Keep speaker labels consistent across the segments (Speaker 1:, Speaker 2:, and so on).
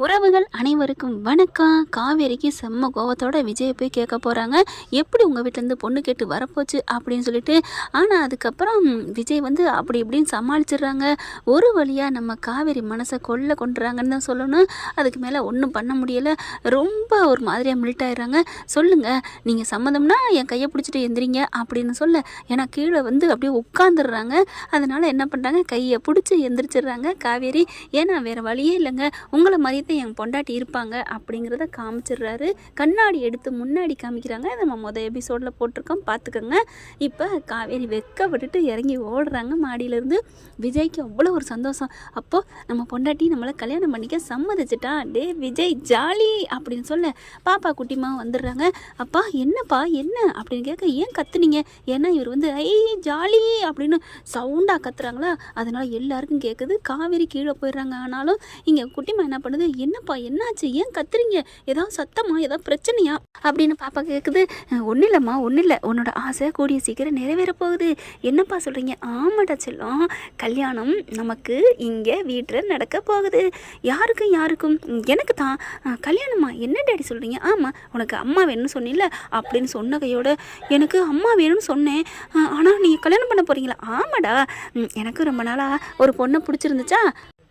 Speaker 1: உறவுகள் அனைவருக்கும் வணக்கம். காவேரிக்கு செம்ம கோவத்தோட விஜயை போய் கேட்க போகிறாங்க, எப்படி உங்கள் வீட்டிலேருந்து பொண்ணு கேட்டு வரப்போச்சு அப்படின்னு சொல்லிட்டு. ஆனால் அதுக்கப்புறம் விஜய் வந்து அப்படி இப்படின்னு சமாளிச்சிடுறாங்க. ஒரு வழியாக நம்ம காவேரி மனசை கொண்டுறாங்கன்னு தான் சொல்லணும். அதுக்கு மேலே ஒன்றும் பண்ண முடியலை. ரொம்ப ஒரு மாதிரியாக மில்ட் ஆயிடுறாங்க. சொல்லுங்கள், நீங்கள் சம்மந்தம்னா என் கையை பிடிச்சிட்டு எந்திரிங்க அப்படின்னு சொல்ல, ஏன்னா கீழே வந்து அப்படியே உட்காந்துடுறாங்க. அதனால் என்ன பண்ணுறாங்க, கையை பிடிச்சி எந்திரிச்சிடுறாங்க காவேரி. ஏன்னா வேறு வழியே இல்லைங்க, உங்களை மாதிரி என் பொண்டாட்டி இருப்பாங்க அப்படிங்கிறத காமிச்சிடுறாரு. கண்ணாடி எடுத்து முன்னாடி காமிக்கிறாங்க. நம்ம மொதல் எபிசோடில் போட்டிருக்கோம், பார்த்துக்கோங்க. இப்போ காவேரி வெக்க விட்டுட்டு இறங்கி ஓடுறாங்க மாடியிலேருந்து. விஜய்க்கு அவ்வளோ ஒரு சந்தோஷம். அப்போது நம்ம பொண்டாட்டி நம்மளை கல்யாணம் பண்ணிக்க சம்மதிச்சிட்டா. டே விஜய் ஜாலி அப்படின்னு சொல்ல, பாப்பா குட்டிமா வந்துடுறாங்க. அப்பா என்னப்பா என்ன அப்படின்னு கேட்க, ஏன் கத்துனீங்க? ஏன்னா இவர் வந்து ஐ ஜாலி அப்படின்னு சவுண்டாக கத்துறாங்களா, அதனால் எல்லாருக்கும் கேட்குது. காவேரி கீழே போயிடுறாங்க. ஆனாலும் இங்கே குட்டிமா என்ன பண்ணுது, என்னப்பா என்னாச்சு, ஏன் கத்துறீங்க, ஏதாவது சத்தமா, ஏதாவது பிரச்சனையா அப்படின்னு பாப்பா கேட்குது. ஒன்றும் இல்லைம்மா, ஒன்றும் இல்லை, உன்னோட ஆசை கூடிய சீக்கிரம் நிறைவேற போகுது. என்னப்பா சொல்கிறீங்க? ஆமாடா செல்லம், கல்யாணம் நமக்கு இங்கே வீட்டில் நடக்க போகுது. யாருக்கும் எனக்கு தான். கல்யாணமா? என்ன டேடி சொல்கிறீங்க? ஆமாம், உனக்கு அம்மா வேணும்னு சொன்னில்ல அப்படின்னு சொன்ன கையோட, எனக்கு அம்மா வேணும்னு சொன்னேன், ஆனால் நீங்கள் கல்யாணம் பண்ண போகிறீங்களா? ஆமாடா, எனக்கு ரொம்ப நாளாக ஒரு பொண்ணை பிடிச்சிருந்துச்சா,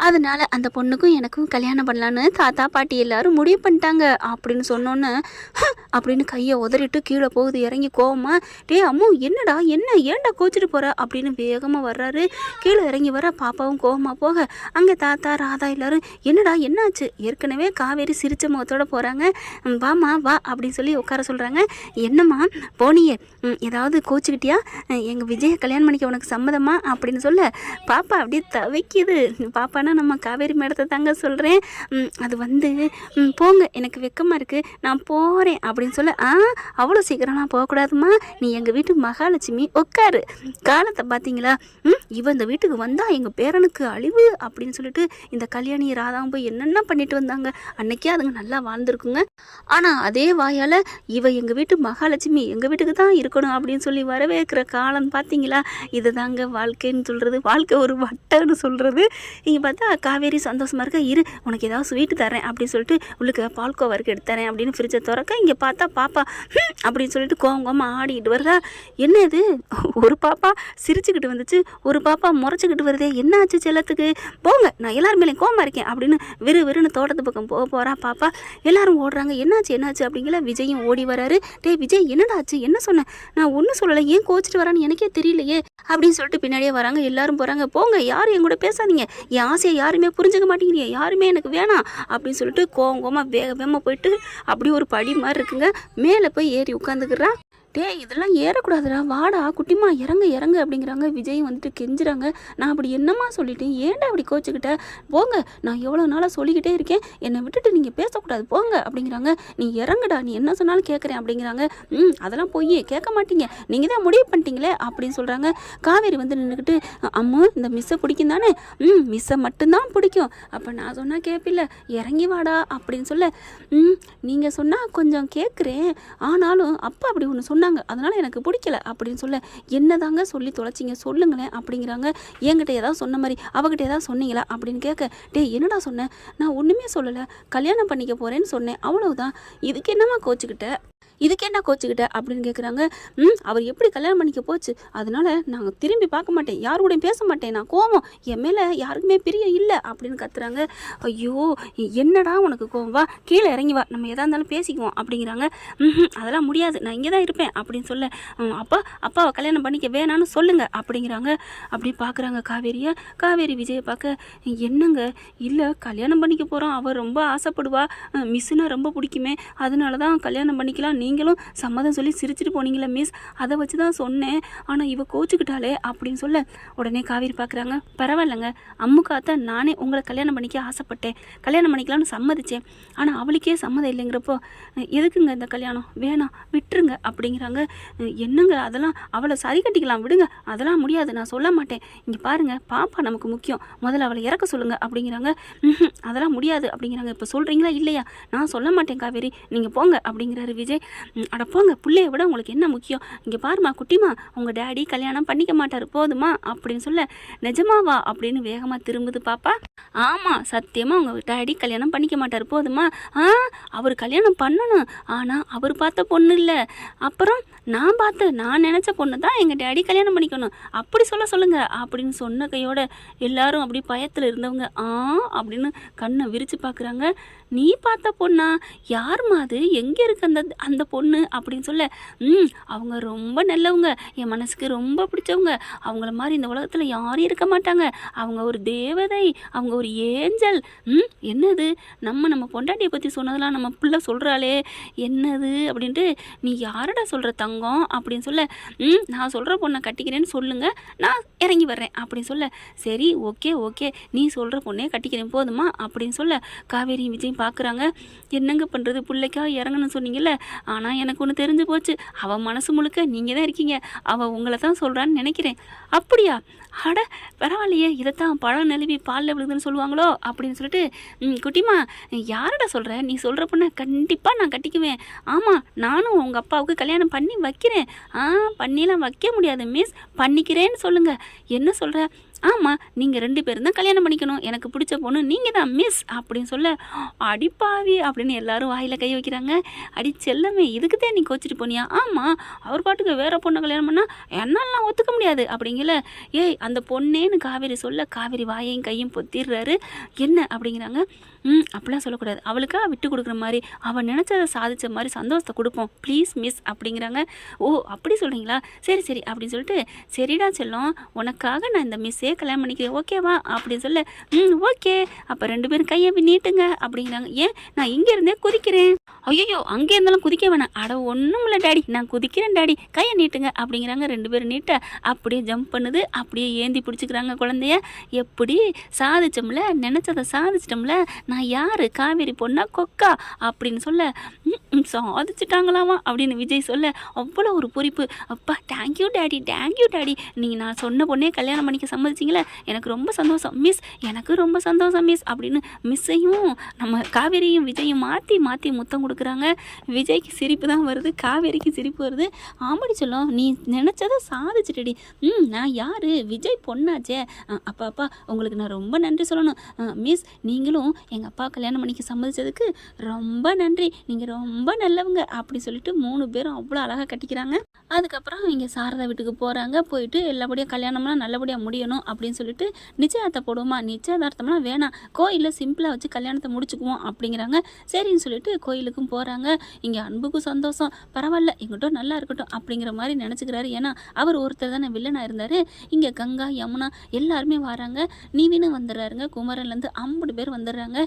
Speaker 1: அதனால் அந்த பொண்ணுக்கும் எனக்கும் கல்யாணம் பண்ணலான்னு தாத்தா பாட்டி எல்லாரும் முடிவு பண்ணிட்டாங்க அப்படின்னு சொன்னோன்னு அப்படின்னு கையை உதறிட்டு கீழே போகுது இறங்கி கோவமா. டே அம்மு என்னடா, என்ன ஏன்டா கோச்சிட்டு போகிற அப்படின்னு வேகமாக வர்றாரு. கீழே இறங்கி வர பாப்பாவும் கோவமாக போக, அங்கே தாத்தா ராதா எல்லாரும் என்னடா என்னாச்சு? ஏற்கனவே காவேரி சிரிச்ச முகத்தோடு போகிறாங்க. வாமா வா அப்படின்னு சொல்லி உட்கார சொல்கிறாங்க. என்னம்மா போனியே, ஏதாவது கோச்சிக்கிட்டியா? எங்கள் விஜயை கல்யாணம் பண்ணிக்க உனக்கு சம்மதமா அப்படின்னு சொல்ல, பாப்பா அப்படியே தவிக்குது. பாப்பானா நம்ம காவேரி மேடத்தை தாங்க சொல்கிறேன். அது வந்து போங்க, எனக்கு வெக்கமாக இருக்குது, நான் போகிறேன் அப்படின்னு சொல்ல, அவ்வளோ சீக்கிரம்லாம் போகக்கூடாதுமா, நீ எங்கள் வீட்டு மகாலட்சுமி, உட்காரு. காலத்தை பார்த்தீங்களா, இவன் இந்த வீட்டுக்கு வந்தால் எங்கள் பேரனுக்கு அழிவு அப்படின்னு சொல்லிட்டு இந்த கல்யாணி ராதாவும் போய் என்னென்ன பண்ணிட்டு வந்தாங்க. அன்னைக்கே அதுங்க நல்லா வாழ்ந்துருக்குங்க. ஆனால் அதே வாயால் இவ எங்கள் வீட்டு மகாலட்சுமி, எங்கள் வீட்டுக்கு தான் இருக்கணும் அப்படின்னு சொல்லி வரவேற்கிற காலம் பார்த்தீங்களா. இது தாங்க வாழ்க்கைன்னு சொல்கிறது, வாழ்க்கை ஒரு வட்டன்னு சொல்கிறது. இங்கே பார்த்தா காவேரி சந்தோஷமாக இருக்க, இரு உனக்கு ஏதாவது ஸ்வீட்டு தரேன் அப்படின்னு சொல்லிட்டு உள்ளுக்கு பால்கோவா இருக்கு எடுத்து தரேன் அப்படின்னு ஃப்ரிட்ஜை திறக்க, இங்கே பார்த்தா பாப்பா அப்படின்னு சொல்லிட்டு கோவமாக ஆடிக்கிட்டு வருதா. என்ன இது, ஒரு பாப்பா சிரிச்சுக்கிட்டு வந்துச்சு, ஒரு பாப்பா முறைச்சிக்கிட்டு வருதே, என்ன ஆச்சு செல்லத்துக்கு? போங்க, நான் எல்லாரும் மேலேயும் கோவமாக இருக்கேன் அப்படின்னு விறுவிறுன்னு தோட்டத்து பக்கம் போகிறா பாப்பா. எல்லாரும் ஓடுறாங்க. என்னாச்சு அப்படிங்கிற விஜயும் ஓடி வராரு. டே விஜய் என்னடா ஆச்சு, என்ன சொன்னேன்? நான் ஒன்றும் சொல்லலை, ஏன் கோச்சிட்டு வரான்னு எனக்கே தெரியலையே அப்படின்னு சொல்லிட்டு பின்னாடியே வராங்க. எல்லாரும் போகிறாங்க. போங்க, யாரும் என் கூட பேசாதீங்க, என் ஆசையை யாருமே புரிஞ்சுக்க மாட்டேங்கிறீங்க, யாருமே எனக்கு வேணாம் அப்படின்னு சொல்லிட்டு கோவமாக வேகமாக போயிட்டு அப்படி ஒரு படி மாதிரி இருக்குங்க, மேலே போய் ஏறி உட்காந்துக்கிறா. டே இதெல்லாம் ஏறக்கூடாதுடா, வாடா குட்டிமா இறங்கு அப்படிங்கிறாங்க. விஜய் வந்துட்டு கெஞ்சுறாங்க. நான் அப்படி என்னம்மா சொல்லிட்டேன், ஏன்டா அப்படி கோச்சுக்கிட்ட? போங்க, நான் எவ்வளோ நாளாக சொல்லிக்கிட்டே இருக்கேன், என்னை விட்டுட்டு நீங்கள் பேசக்கூடாது போங்க அப்படிங்கிறாங்க. நீ இறங்குடா, நீ என்ன சொன்னாலும் கேட்குறேன் அப்படிங்கிறாங்க. அதெல்லாம் போய் கேட்க மாட்டீங்க, நீங்கள் தான் முடிவு பண்ணிட்டீங்களே அப்படின்னு சொல்கிறாங்க. காவேரி வந்து நின்றுக்கிட்டு, அம்மா இந்த மிஸ்ஸை பிடிக்கும் தானே? மிஸ்ஸை மட்டும்தான் பிடிக்கும். அப்போ நான் சொன்னால் கேட்பில்ல, இறங்கி வாடா அப்படின்னு சொல்ல, நீங்கள் சொன்னால் கொஞ்சம் கேட்குறேன், ஆனாலும் அப்பா அப்படி ஒன்று சொன்னாங்க, அதனால் எனக்கு பிடிக்கல அப்படின்னு சொல்ல, என்னதாங்க சொல்லி தொலைச்சிங்க சொல்லுங்களேன் அப்படிங்கிறாங்க. என்கிட்ட ஏதாவது சொன்ன மாதிரி அவகிட்ட ஏதாவது சொன்னீங்களா அப்படின்னு கேட்க, டே என்னடா சொன்னேன், நான் ஒன்றுமே சொல்லலை, கல்யாணம் பண்ணிக்க போகிறேன்னு சொன்னேன், அவ்வளவுதான், இதுக்கு என்னம்மா கோச்சுக்கிட்ட அப்படின்னு கேட்குறாங்க. அவர் எப்படி கல்யாணம் பண்ணிக்க போச்சு, அதனால நாங்கள் திரும்பி பார்க்க மாட்டேன், யாரு கூடயும் பேச மாட்டேன், நான் கோவம், என் மேலே யாருக்குமே பிரியம் இல்லை அப்படின்னு கத்துறாங்க. ஐயோ என்னடா உனக்கு கோவம், வா கீழே இறங்கி வா, நம்ம எதா இருந்தாலும் பேசிக்குவோம் அப்படிங்கிறாங்க. அதெல்லாம் முடியாது, நான் இங்கே தான் இருப்பேன் அப்படின்னு சொல்ல, அப்பாவை கல்யாணம் பண்ணிக்க வேணான்னு சொல்லுங்க அப்படிங்கிறாங்க. அப்படி பார்க்குறாங்க காவேரி விஜயை பார்க்க, என்னங்க இல்லை கல்யாணம் பண்ணிக்க போகிறோம், அவர் ரொம்ப ஆசைப்படுவா, மிஸ்ஸுனா ரொம்ப பிடிக்குமே, அதனால தான் கல்யாணம் பண்ணிக்கலாம், நீங்களும் சம்மதம் சொல்லி சிரிச்சிட்டு போனீங்களே மிஸ், அதை வச்சு தான் சொன்னேன், ஆனால் இவ கோச்சுக்கிட்டாலே அப்படின்னு சொல்ல, உடனே காவேரி பார்க்குறாங்க. பரவாயில்லைங்க அம்முக்காத்த, நானே உங்களை கல்யாணம் பண்ணிக்க ஆசைப்பட்டேன், கல்யாணம் பண்ணிக்கலாம்னு சம்மதிச்சேன், ஆனால் அவளுக்கே சம்மதம் இல்லைங்கிறப்போ எதுக்குங்க இந்த கல்யாணம், வேணாம் விட்டுருங்க அப்படிங்கிறாங்க. என்னங்க அதெல்லாம் அவளை சரி கட்டிக்கலாம் விடுங்க, அதெல்லாம் முடியாது, நான் சொல்ல மாட்டேன், இங்கே பாருங்க பாப்பா நமக்கு முக்கியம், முதல்ல அவளை இறக்க சொல்லுங்க அப்படிங்கிறாங்க. அதெல்லாம் முடியாது அப்படிங்கிறாங்க. இப்போ சொல்கிறீங்களா இல்லையா? நான் சொல்ல மாட்டேன் காவேரி, நீங்கள் போங்க அப்படிங்கிறாரு விஜய். அட போங்க, பிள்ளைய விட உங்களுக்கு என்ன முக்கியம்? இங்கே பாருமா குட்டிமா, உங்கள் டேடி கல்யாணம் பண்ணிக்க மாட்டார் போதுமா அப்படின்னு சொல்ல, நிஜமாவா அப்படின்னு வேகமாக திரும்புது பாப்பா. ஆமாம், சத்தியமாக உங்கள் டேடி கல்யாணம் பண்ணிக்க மாட்டார் போதுமா. அவர் கல்யாணம் பண்ணணும், ஆனால் அவர் பார்த்த பொண்ணு இல்லை, அப்புறம் நான் நினச்ச பொண்ணு தான் எங்கள் டேடி கல்யாணம் பண்ணிக்கணும் அப்படி சொல்லுங்க அப்படின்னு சொன்ன கையோட எல்லாரும் அப்படி பயத்தில் இருந்தவங்க அப்படின்னு கண்ணை விரித்து பார்க்குறாங்க. நீ பார்த்த பொண்ணா? யாருமா அது? எங்கே இருக்கு அந்த பொண்ணு அப்படின்னு சொல்ல, அவங்க ரொம்ப நல்லவங்க, என் மனசுக்கு ரொம்ப பிடிச்சவங்க, அவங்கள மாதிரி இந்த உலகத்தில் யாரும் இருக்க மாட்டாங்க, அவங்க ஒரு தேவதை, அவங்க ஒரு ஏஞ்சல். என்னது நம்ம பொண்டாட்டியை பற்றி சொன்னதெல்லாம் நம்ம பிள்ளை சொல்கிறாளே, என்னது அப்படின்ட்டு, நீ யாரடா சொல்கிற தங்கம் அப்படின்னு சொல்ல, நான் சொல்கிற பொண்ணை கட்டிக்கிறேன்னு சொல்லுங்கள், நான் இறங்கி வர்றேன் அப்படின்னு சொல்ல, சரி ஓகே நீ சொல்கிற பொண்ணே கட்டிக்கிறேன் போதுமா அப்படின்னு சொல்ல, காவேரி விஜய் பார்க்குறாங்க. என்னங்க பண்ணுறது, பிள்ளைக்கா இறங்கணும்னு சொன்னீங்கல்ல, ஆனால் எனக்கு ஒன்று தெரிஞ்சு போச்சு, அவள் மனசு முழுக்க நீங்கள் தான் இருக்கீங்க, அவள் உங்களை தான் சொல்கிறான்னு நினைக்கிறேன். அப்படியா? அட பரவாயில்லையே, இதைத்தான் பழம் நழுவி பாலில் விழுதுன்னு சொல்லுவாங்களோ அப்படின்னு சொல்லிட்டு, குட்டிமா யாரடா சொல்கிற? நீ சொல்கிற பொண்ணை கண்டிப்பாக நான் கட்டிக்குவேன். ஆமாம், நானும் உங்கள் அப்பாவுக்கு கல்யாணம் பண்ணி வைக்கிறேன். பண்ணிலாம் வைக்க முடியாது மிஸ், பண்ணிக்கிறேன்னு சொல்லுங்கள். என்ன சொல்கிற? ஆமாம், நீங்கள் 2 பேரும் தான் கல்யாணம் பண்ணிக்கணும், எனக்கு பிடிச்ச பொண்ணு நீங்கள் தான் மிஸ் அப்படின்னு சொல்ல, அடிப்பாவி அப்படின்னு எல்லாரும் வாயில் கை வைக்கிறாங்க. அடி செல்லமே, இதுக்கு தான் நீ கோச்சிட்டு போனியா? ஆமாம், அவர் பாட்டுக்கு வேறு பொண்ணை கல்யாணம் பண்ணால் என்னாலாம் ஒத்துக்க முடியாது அப்படிங்கல. ஏய், அந்த பொண்ணேன்னு காவேரி சொல்ல, காவேரி வாயையும் கையும் பொத்திடுறாரு. என்ன அப்படிங்கிறாங்க. அப்படிலாம் சொல்லக்கூடாது, அவளுக்காக விட்டு கொடுக்குற மாதிரி, அவள் நினச்சதை சாதித்த மாதிரி சந்தோஷத்தை கொடுப்போம் ப்ளீஸ் மிஸ் அப்படிங்கிறாங்க. ஓ அப்படி சொல்கிறீங்களா? சரி அப்படின்னு சொல்லிட்டு, சரிடா செல்லம், உனக்காக நான் இந்த மிஸ்ஸே கல்யாணம் பண்ணிக்கிறேன் ஓகேவா அப்படின்னு சொல்ல, ஓகே, அப்போ 2 பேரும் கையை நீட்டுங்க அப்படிங்கிறாங்க. ஏன், நான் இங்கே இருந்தே குதிக்கிறேன். ஐயோ, அங்கே இருந்தாலும் குதிக்க வேணாம். அட ஒன்றும் இல்லை டாடி, நான் குதிக்கிறேன் டாடி, கையை நீட்டுங்க அப்படிங்கிறாங்க. 2 பேரும் நீட்ட அப்படியே ஜம்ப் பண்ணுது, அப்படியே ஏந்தி பிடிச்சிக்கிறாங்க குழந்தைய. எப்படி சாதிச்சோம்ல, நினச்சதை சாதிச்சிட்டோம்ல, நான் யார், காவேரி பொண்ணா கொக்கா அப்படின்னு சொல்ல, சாதிச்சிட்டாங்களாமா அப்படின்னு விஜய் சொல்ல, அவ்வளோ ஒரு பொறிப்பு. அப்பா தேங்க்யூ டேடி, நீங்கள் நான் சொன்ன பொண்ணே கல்யாணம் பண்ணிக்க சம்மதிச்சிங்களே, எனக்கு ரொம்ப சந்தோஷம் மிஸ், எனக்கு ரொம்ப சந்தோஷம் மிஸ் அப்படின்னு மிஸ்ஸையும் நம்ம காவேரியும் விஜயும் மாற்றி முத்தம் கொடுக்குறாங்க. விஜய்க்கு சிரிப்பு தான் வருது, காவேரிக்கு சிரிப்பு வருது. ஆமாடி சொல்லும், நீ நினச்சதை சாதிச்சிட்டடி. நான் யார், விஜய் பொண்ணாச்சே. அப்பா உங்களுக்கு நான் ரொம்ப நன்றி சொல்லணும் மிஸ், நீங்களும் எங்கள் அப்பா கல்யாணம் பண்ணிக்க சம்மதிச்சதுக்கு ரொம்ப நன்றி, நீங்கள் ரொம்ப நல்லவங்க அப்படி சொல்லிட்டு 3 பேரும் அவ்வளோ அழகாக கட்டிக்கிறாங்க. அதுக்கப்புறம் இங்கே சாரதா வீட்டுக்கு போகிறாங்க. போயிட்டு எல்லாபடியாக கல்யாணம்லாம் நல்லபடியாக முடியணும் அப்படின்னு சொல்லிட்டு, நிச்சயதார்த்தம் போடுவோமா? நிச்சயதார்த்தம்லாம் வேணாம், கோயிலில் சிம்பிளாக வச்சு கல்யாணத்தை முடிச்சுக்குவோம் அப்படிங்கிறாங்க. சரின்னு சொல்லிட்டு கோயிலுக்கும் போகிறாங்க. இங்கே அன்புக்கும் சந்தோஷம், பரவாயில்ல எங்கிட்ட நல்லா இருக்கட்டும் அப்படிங்கிற மாதிரி நினச்சிக்கிறாரு. ஏன்னா அவர் ஒருத்தர் தானே வில்லனாக இருந்தார். இங்கே கங்கா யமுனா எல்லாருமே வராங்க. நீவினும் வந்துடுறாருங்க, குமரன்லேருந்து 50 பேர் வந்துடுறாங்க.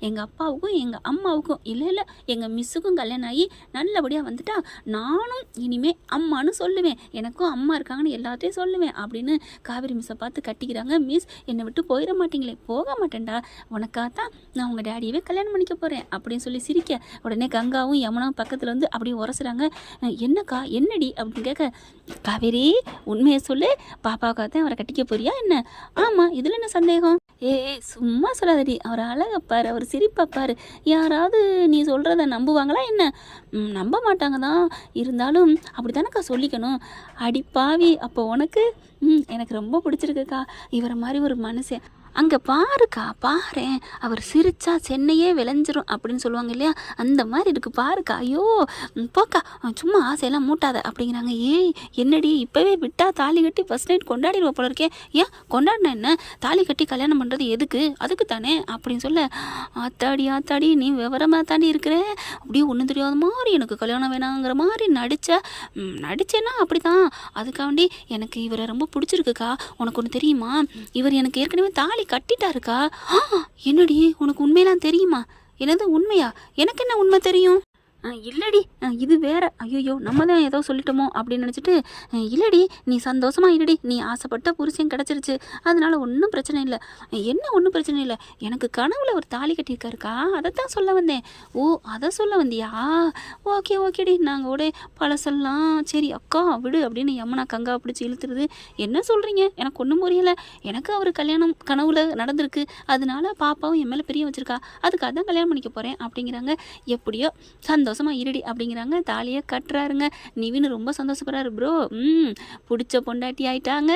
Speaker 1: எங்கள் அப்பாவுக்கும் எங்கள் அம்மாவுக்கும் இல்லை எங்கள் மிஸ்ஸுக்கும் கல்யாணம் ஆகி நல்லபடியாக வந்துட்டா நானும் இனிமேல் அம்மானு சொல்லுவேன், எனக்கும் அம்மா இருக்காங்கன்னு எல்லாத்தையும் சொல்லுவேன் அப்படின்னு காவேரி மிஸ்ஸை பார்த்து கட்டிக்கிறாங்க. மிஸ் என்னை விட்டு போயிட மாட்டீங்களே? போக மாட்டேன்டா, உனக்காகத்தான் நான் உங்கள் டேடியவே கல்யாணம் பண்ணிக்க போகிறேன் அப்படின்னு சொல்லி சிரிக்க, உடனே கங்காவும் யமுனாவும் பக்கத்தில் வந்து அப்படியே உரசுறாங்க. என்னக்கா என்னடி அப்படின்னு கேட்க, காவேரி உண்மையை சொல்லு, பாப்பாவுக்காகத்தான் அவரை கட்டிக்க போறியா என்ன? ஆமாம், இதில் என்ன சந்தேகம்? சும்மா சொல்லாதடி, அவர் அழகப்பார், அவர் சிரிப்பாப்பார், யாராவது நீ சொல்கிறத நம்புவாங்களா என்ன? நம்ப மாட்டாங்க தான், இருந்தாலும் அப்படி தானக்கா சொல்லிக்கணும். அடிப்பாவி, அப்போ உனக்கு எனக்கு ரொம்ப பிடிச்சிருக்குக்கா இவரை மாதிரி ஒரு மனுஷன். அங்கே பாருக்கா, பாரேன், அவர் சிரிச்சா சென்னையே விளைஞ்சிரும் அப்படின்னு சொல்லுவாங்க இல்லையா, அந்த மாதிரி இருக்குது பாருக்கா. ஐயோ போக்கா, சும்மா ஆசையெல்லாம் மூட்டாத அப்படிங்கிறாங்க. என்னடி இப்போவே விட்டா தாலி கட்டி ஃபர்ஸ்ட் நைட் கொண்டாடிடுவோம் போல இருக்கே. ஏன் கொண்டாடினா என்ன, தாலி கட்டி கல்யாணம் பண்ணுறது எதுக்கு, அதுக்கு தானே அப்படின்னு சொல்ல, ஆத்தாடி நீ விவரமாக தாண்டி இருக்கிற, அப்படியே ஒன்றும் தெரியாத மாதிரி எனக்கு கல்யாணம் வேணாங்கிற மாதிரி நடிச்சேன்னா அப்படி தான். அதுக்காண்டி எனக்கு இவரை ரொம்ப பிடிச்சிருக்குக்கா. உனக்கு ஒன்று தெரியுமா, இவர் எனக்கு ஏற்கனவே தாலி கட்டிட்டாருக்கா. என்னடி உனக்கு உண்மையெல்லாம் தெரியுமா? என்னது உண்மையா? எனக்கு என்ன உண்மை தெரியும்? இல்லடி இது வேற. ஐயோ நம்ம தான் ஏதோ சொல்லிட்டோமோ அப்படின்னு நினச்சிட்டு, இல்லடி நீ சந்தோஷமாக இருடி, நீ ஆசைப்பட்ட புருஷன் கிடச்சிருச்சு, அதனால ஒன்றும் பிரச்சனை இல்லை. என்ன ஒன்றும் பிரச்சனை இல்லை, எனக்கு கனவுல ஒரு தாலி கட்டியிருக்காருக்கா, அதை தான் சொல்ல வந்தேன். ஓ அதை சொல்ல வந்தியா? ஓகேடி, நாங்கள் கூட பழசெல்லாம் சரி அக்கா விடு அப்படின்னு யமுனா கங்கா பிடிச்சி இழுத்துருது. என்ன சொல்கிறீங்க, எனக்கு ஒன்றும் புரியலை. எனக்கு அவர் கல்யாணம் கனவுல நடந்திருக்கு, அதனால பாப்பாவும் என் மேலே பெரிய வச்சுருக்கா, அதுக்காக தான் கல்யாணம் பண்ணிக்க போகிறேன் அப்படிங்கிறாங்க. எப்படியோ சந்தோஷம் சந்தோஷமா இருடி அப்படிங்கிறாங்க. தாலியை கட்டுறாருங்க. நிவின் ரொம்ப சந்தோஷப்படுறாரு. ப்ரோ பிடிச்ச பொண்டாட்டி ஆயிட்டாங்க,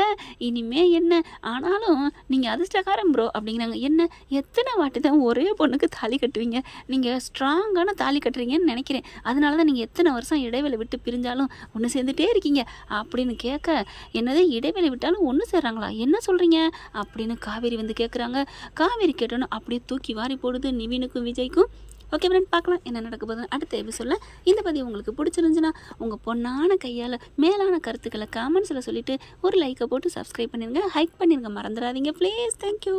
Speaker 1: இனிமே என்ன ஆனாலும் நீங்கள் அதிர்ஷ்டக்காரன் ப்ரோ அப்படிங்கிறாங்க. என்ன எத்தனை வாட்டி தான் ஒரே பொண்ணுக்கு தாலி கட்டுவீங்க? நீங்கள் ஸ்ட்ராங்கான தாலி கட்டுறீங்கன்னு நினைக்கிறேன். அதனால தான் நீங்கள் எத்தனை வருஷம் இடைவெளி விட்டு பிரிஞ்சாலும் ஒன்று சேர்ந்துட்டே இருக்கீங்க அப்படின்னு கேட்க, என்னது இடைவெளி விட்டாலும் ஒன்று சேர்றாங்களா, என்ன சொல்கிறீங்க அப்படின்னு காவேரி வந்து கேட்குறாங்க. காவேரி கேட்டோன்னு அப்படியே தூக்கி வாரி போடுது நிவினுக்கும் விஜய்க்கும். ஓகே ஃப்ரெண்ட், பார்க்கலாம் என்ன நடக்க போகுது அடுத்த எபிசோடில். இந்த பதிவு உங்களுக்கு பிடிச்சிருந்துச்சுன்னா உங்கள் பொண்ணான கையால் மேலான கருத்துக்களை கமெண்ட்ஸில் சொல்லிவிட்டு ஒரு லைக்கை போட்டு சப்ஸ்கிரைப் பண்ணிடுங்க, ஹைக் பண்ணிடுங்க, மறந்துடாதீங்க ப்ளீஸ். தேங்க்யூ.